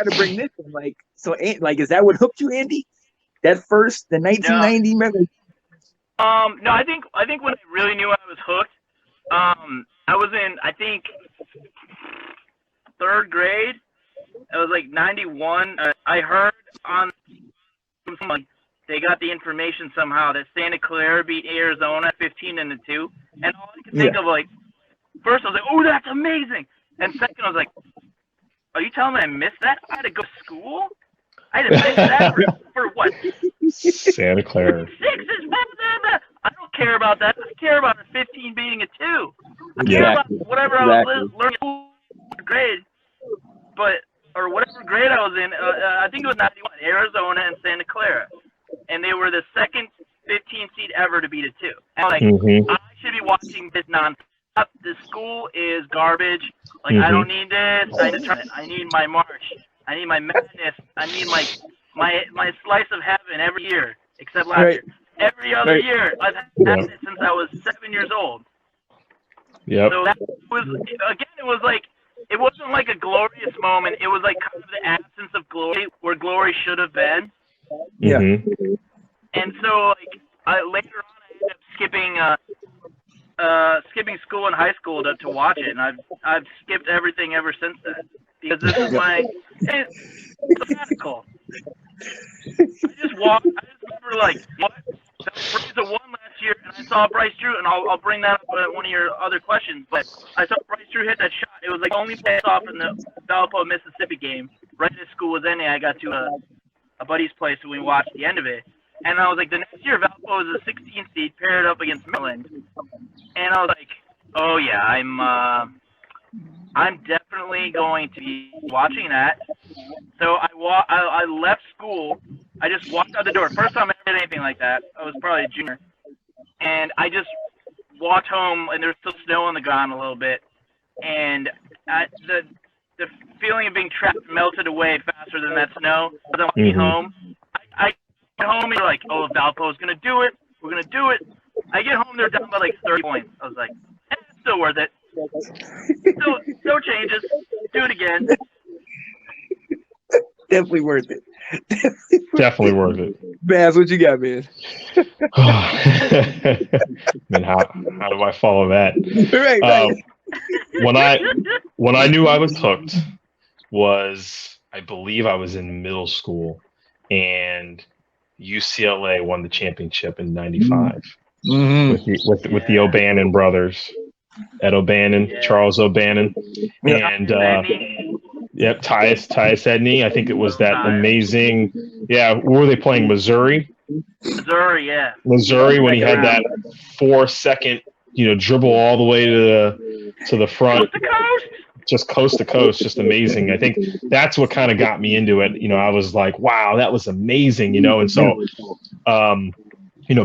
got to bring this in. Like, so, like, is that what hooked you, Andy? The 1990 memory. No, I think when I really knew I was hooked, I was in, I think, third grade. It was like 91. I heard on like they got the information somehow that Santa Clara beat Arizona 15-2, and all I could think of, like, first I was like, oh, that's amazing, and second I was like, are you telling me I missed that? I had to go to school. I had to miss that for what? Santa Clara. Sixes, I don't care about that. I care about a 15 beating a 2. I care about whatever I was learning in grade, or whatever grade I was in. I think it was 91, Arizona and Santa Clara, and they were the second 15 seed ever to beat a 2. And like, I should be watching this nonsense. The school is garbage. Like, I don't need this. I need my march. I need my madness. I need my slice of heaven every year, except last year. Every other year, I've had it since I was 7 years old. Yep. So that was, again, it was like, it wasn't like a glorious moment. It was like kind of the absence of glory where glory should have been. Yeah. And so, like, later on, I ended up skipping school in high school to watch it, and I've skipped everything ever since then, because this is it's sabbatical. I just remember, like, what? The Braves won last year, and I saw Bryce Drew, and I'll bring that up at one of your other questions, but I saw Bryce Drew hit that shot. It was like the only play I saw from the Valpo, Mississippi game. Right as school was ending, I got to a buddy's place, and we watched the end of it. And I was like, the next year, Valpo was a 16 seed paired up against Maryland. And I was like, oh, yeah, I'm definitely going to be watching that. So I left school. I just walked out the door. First time I ever did anything like that. I was probably a junior. And I just walked home, and there was still snow on the ground a little bit. And the feeling of being trapped melted away faster than that snow. As I'm walking home, I get home, and you're like, oh, Valpo's going to do it. We're going to do it. I get home, they're down by like 30 points. I was like, it's still worth it. Still, no changes. Do it again. Definitely worth it. Definitely worth it. Bass, what you got, man? Man, how do I follow that? Right. When I knew I was hooked was, I believe I was in middle school, and UCLA won the championship in '95 with the O'Bannon brothers, Ed O'Bannon, Charles O'Bannon, and Tyus Edney. I think it was that amazing. Yeah, where were they playing? Missouri, Missouri, when he had that 4-second, dribble all the way to the front, just coast to coast, just amazing. I think that's what kind of got me into it. I was like, wow, that was amazing, and so,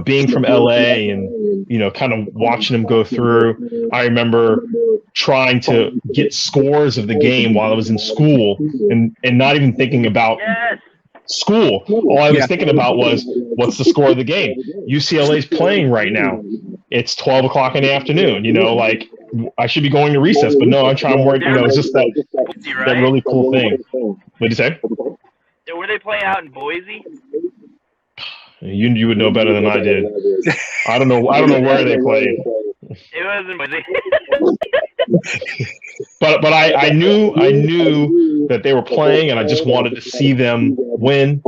being from LA and, kind of watching him go through, I remember trying to get scores of the game while I was in school and not even thinking about school. All I was thinking about was, what's the score of the game? UCLA's playing right now. It's 12 o'clock in the afternoon, like I should be going to recess, but no, I'm trying to work, it's just that really cool thing. What did you say? Were they playing out in Boise? You would know better than I did. I don't know where they played. It was in Boise. But I knew that they were playing, and I just wanted to see them win,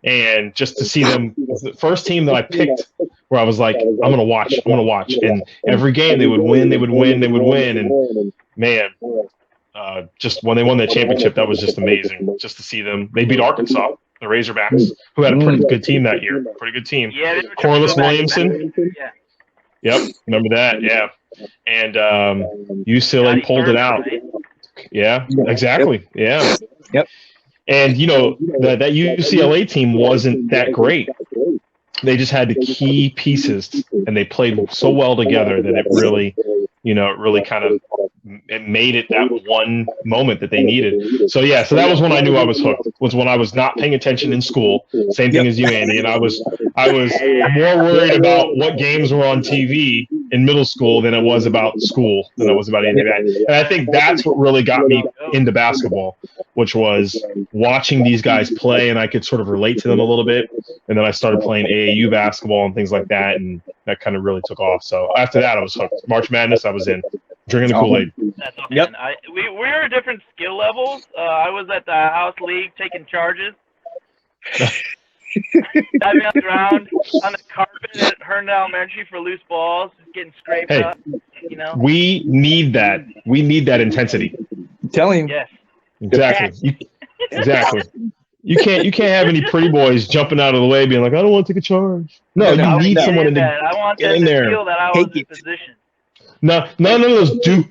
and just to see them. The first team that I picked, where I was like, I'm gonna watch, and every game they would win, and man, just when they won that championship, that was just amazing. Just to see them, they beat Arkansas, the Razorbacks, who had a pretty good team that year. Yeah, Corliss Williamson. Yeah. Yep, remember that? Yeah, and UCLA pulled it out. Right? Yeah, exactly. Yeah. Yep. And that UCLA team wasn't that great. They just had the key pieces, and they played so well together that it really kind of it made it that one moment that they needed. So yeah, so that was when I knew I was hooked. Was when I was not paying attention in school. Same thing as you, Andy. And I was more worried about what games were on TV in middle school than it was about school, than it was about anything like that. And I think that's what really got me into basketball, which was watching these guys play, and I could sort of relate to them a little bit. And then I started playing AAU basketball and things like that, and that kind of really took off. So after that, I was hooked. March Madness, I was in. Drinking the Kool-Aid. That's awesome. Yep. We were at different skill levels. I was at the house league taking charges. Diving on the ground, on the carpet at Herndon Elementary for loose balls, just getting scraped up. You know? We need that. We need that intensity. I'm telling you. Yes. Exactly. Exactly. You can't have any pretty boys jumping out of the way being like, I don't want to take a charge. No, you need someone in there. I want them to feel that I was in position. No, none of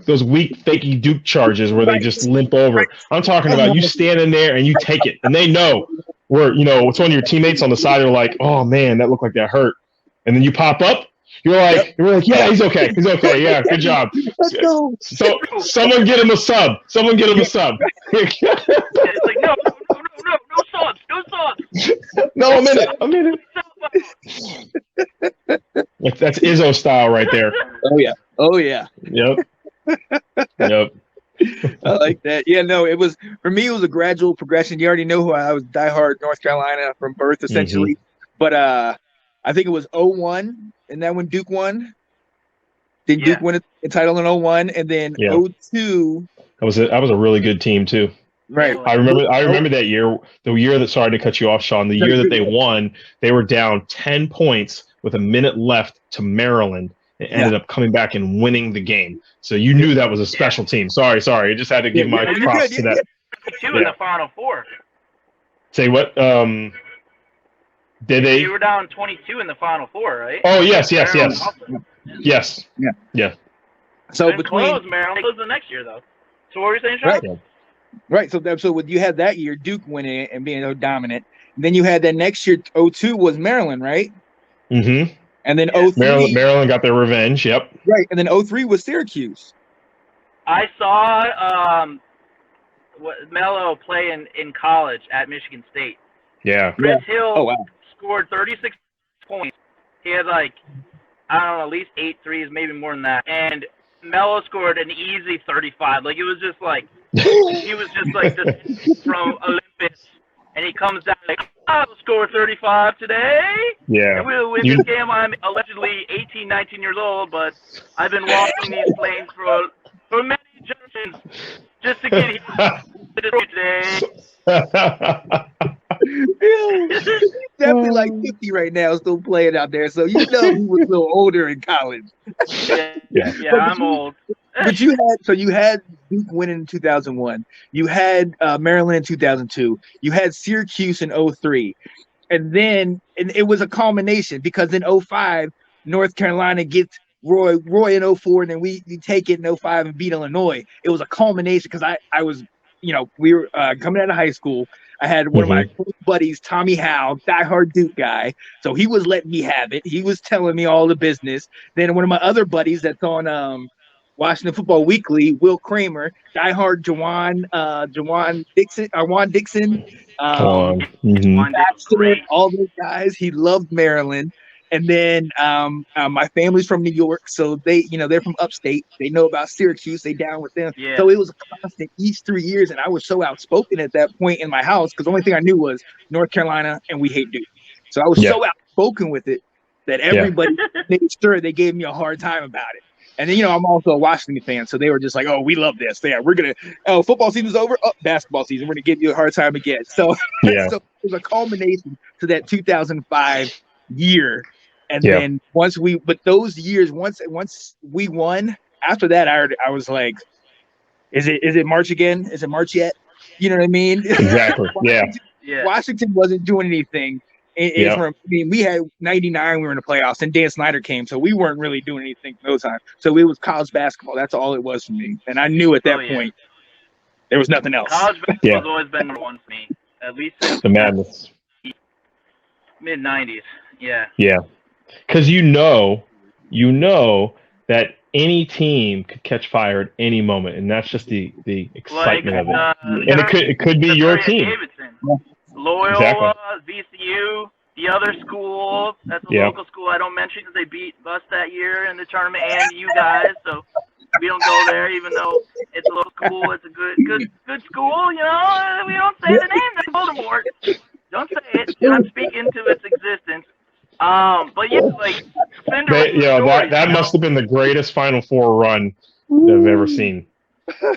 those weak, fakey Duke charges where they just limp over. I'm talking about you standing there and you take it, and they know where it's one of your teammates on the side are like, oh man, that looked like that hurt, and then you pop up, you're like, yeah, he's okay, yeah, good job. Let's go. So someone get him a sub. It's like no subs. No, I'm in it. That's Izzo style right there. Oh yeah. Yep. I like that. Yeah, no, it was for me. It was a gradual progression. You already know who I was. Diehard North Carolina from birth, essentially. But I think it was 01, and that when Duke won. Then Duke won a title in 01, and then 02. That was a really good team too. Right. I remember that year. The year that, sorry to cut you off, Sean. The year that they won, they were down 10 points with a minute left to Maryland. And ended up coming back and winning the game. So you knew that was a special team. Sorry. I just had to give my props to that. Two in the Final Four. Say what? Did they? You were down 22 in the Final Four, right? Oh yes. Yes. Yeah. So between Maryland closed the next year though. So what were you saying, Sean? Right. So when you had that year, Duke winning it and being so dominant. And then you had that next year, 02 was Maryland, right? Mm-hmm. And then 03. Maryland got their revenge, yep. Right, and then 03 was Syracuse. I saw Melo play in college at Michigan State. Yeah. Chris Hill scored 36 points. He had at least 8 threes, maybe more than that. And Melo scored an easy 35. It was just he was just this from Olympus. And he comes down I'll score 35 today. Yeah. And we'll win this game. I'm allegedly 18, 19 years old, but I've been walking these planes for many generations just to get here today. He's definitely like 50 right now, still playing out there. So he was a little older in college. Yeah, I'm old. But you had Duke winning in 2001. You had Maryland in 2002. You had Syracuse in 03. And then it was a culmination because in 05, North Carolina gets Roy in 04, and then we take it in 05 and beat Illinois. It was a culmination because I was, we were coming out of high school. I had one of my buddies, Tommy Howe, diehard Duke guy. So he was letting me have it. He was telling me all the business. Then one of my other buddies that's on Washington Football Weekly, Will Kramer, diehard Juwan Dixon, Baxter, all those guys. He loved Maryland. And then my family's from New York, so they're from upstate. They know about Syracuse. They down with them. Yeah. So it was a constant each 3 years, and I was so outspoken at that point in my house because the only thing I knew was North Carolina and we hate Duke. So I was so outspoken with it that everybody made sure they gave me a hard time about it. And then, I'm also a Washington fan, so they were just like, oh, we love this. Yeah, we're going to – football season's over. Oh, basketball season. We're going to give you a hard time again. So, so it was a culmination to that 2005 year. And then once those years, once we won, after that, I was like, is it March again? Is it March yet? You know what I mean? Exactly. Washington wasn't doing anything. We had 99, we were in the playoffs, and Dan Snyder came, so we weren't really doing anything for those times. So it was college basketball. That's all it was for me. And I knew at that point there was nothing else. College basketball has always been number one for me, at least since the madness. Mid-90s. Yeah. Yeah. Because you know that any team could catch fire at any moment, and that's just the excitement of it. And it could be your team. Davidson, Loyola, Exactly. VCU, the other school. That's a local school I don't mention because they beat us that year in the tournament, and you guys. So we don't go there, even though it's a local school. It's a good school. You know, we don't say the name. That's Voldemort. Don't say it. I'm speaking to its existence. But yeah, like that must have been the greatest Final Four run I've ever seen.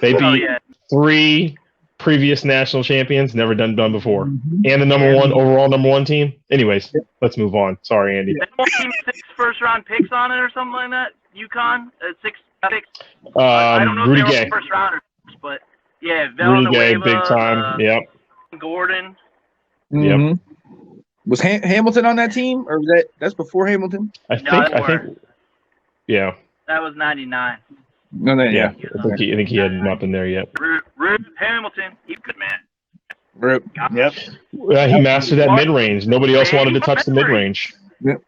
They beat 3 previous national champions, never done before, and the overall number one team. Anyways, let's move on. Sorry, Andy. That one team 6 first-round picks on it or something like that. UConn 6 picks. I don't know Rudy if they were Gay. first rounders, but yeah, Rudy Gay, big time. Yep. Gordon. Yep. Was Hamilton on that team, or was that's before Hamilton? I think. Yeah. That was 99. No, yeah. I think he had not been there yet. Rip Hamilton, he's a good man. Rip. Yep. He mastered that mid range. Nobody else wanted to touch the mid range. Yep.